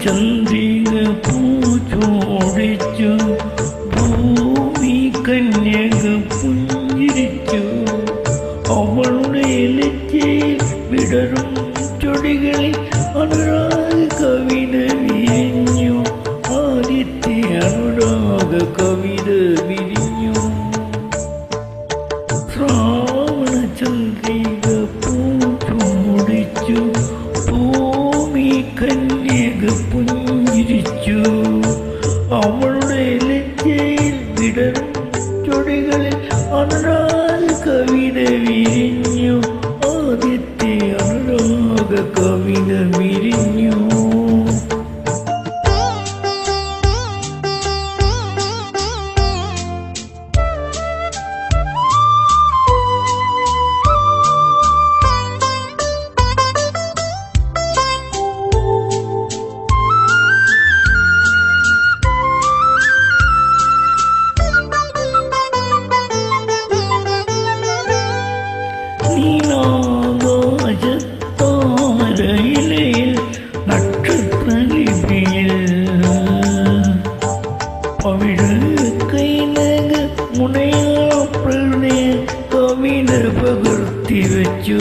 ചന്ദ്രിക പൂച്ചോടിച്ചു ഭൂമി കന്യക പുഞ്ചിരിച്ചു അവളുടെ ലജ്ജയിൽ വിടരും ചൊടികളിൽ അനുരാഗ കവിത വിരിഞ്ഞു ആദിത്യ അനുരാഗ കവിത വിരിഞ്ഞു ശ്രാവണ ചന്ദ്രിക പൂച്ചോടിച്ചു ഭൂമി കന്യക പുഞ്ചിരിച്ചു അവളുടെ ലജ്ജയിൽ വിടരും ചൊടികളിൽ അനുരാഗ കവിത വിരിഞ്ഞു ആദിത്യ അനുരാഗ കവിത വിരിഞ്ഞു നീലാകാശത്താമരയിലയിൽ നക്ഷത്രലിപിയിൽ പവിഴക്കൈനക മുനയാപ്രണയ കവിത പകർത്തി വച്ചു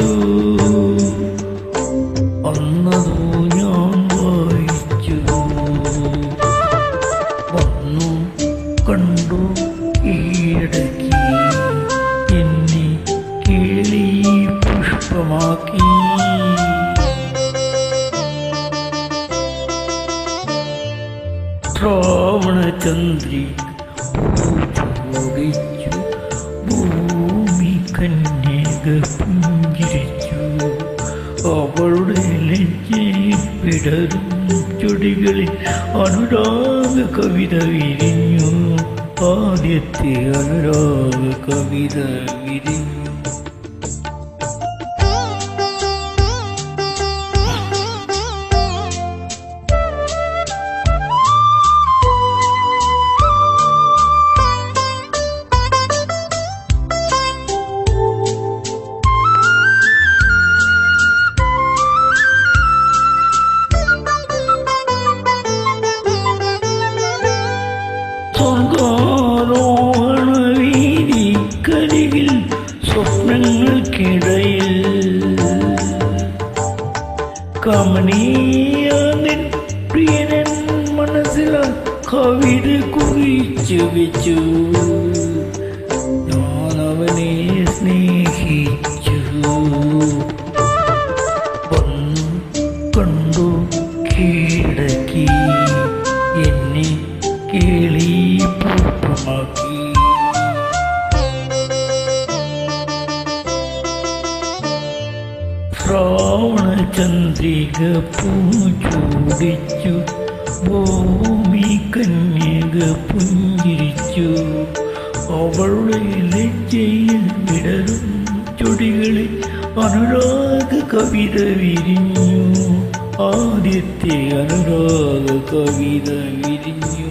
അന്നതോ ഞാൻ വായിച്ചു വന്നു കണ്ടു ഈടക്കി എന്നെ കേളി പുഷ്പമാക്കി ശ്രാവണ ചന്ദ്രിക പൂച്ചോടിച്ചു ഭൂമി കന്യക പുഞ്ചിരിച്ചു അവളുടെ ലജ്ജയിൽ വിടരും ചൊടികളിൽ അനുരാഗ കവിത വിരിഞ്ഞു ആദ്യത്തെ അനുരാഗ കവിത വിരിഞ്ഞു സ്വർഗാരോഹണവീതിക്കരികിൽ സ്വപ്നങ്ങൾക്കിടയിൽ കമനീയൻ പ്രിയനൻ മനസ്സിൽ കവിത കുറിച്ചു വെച്ചു ഞാനവനെ സ്നേഹിച്ചു വന്നു കണ്ടു കീഴടക്കി എന്നെ കേളി പുഷ്പമാക്കി ശ്രാവണ ചന്ദ്രിക പൂച്ചോടിച്ചു ഭൂമി കന്യക പുഞ്ചിരിച്ചു അവളുടെ ലജ്ജയിൽ വിടരും ചൊടികളിൽ അനുരാഗ കവിത വിരിഞ്ഞു ആദ്യത്തെ അനുരാഗ കവിത വിരിഞ്ഞു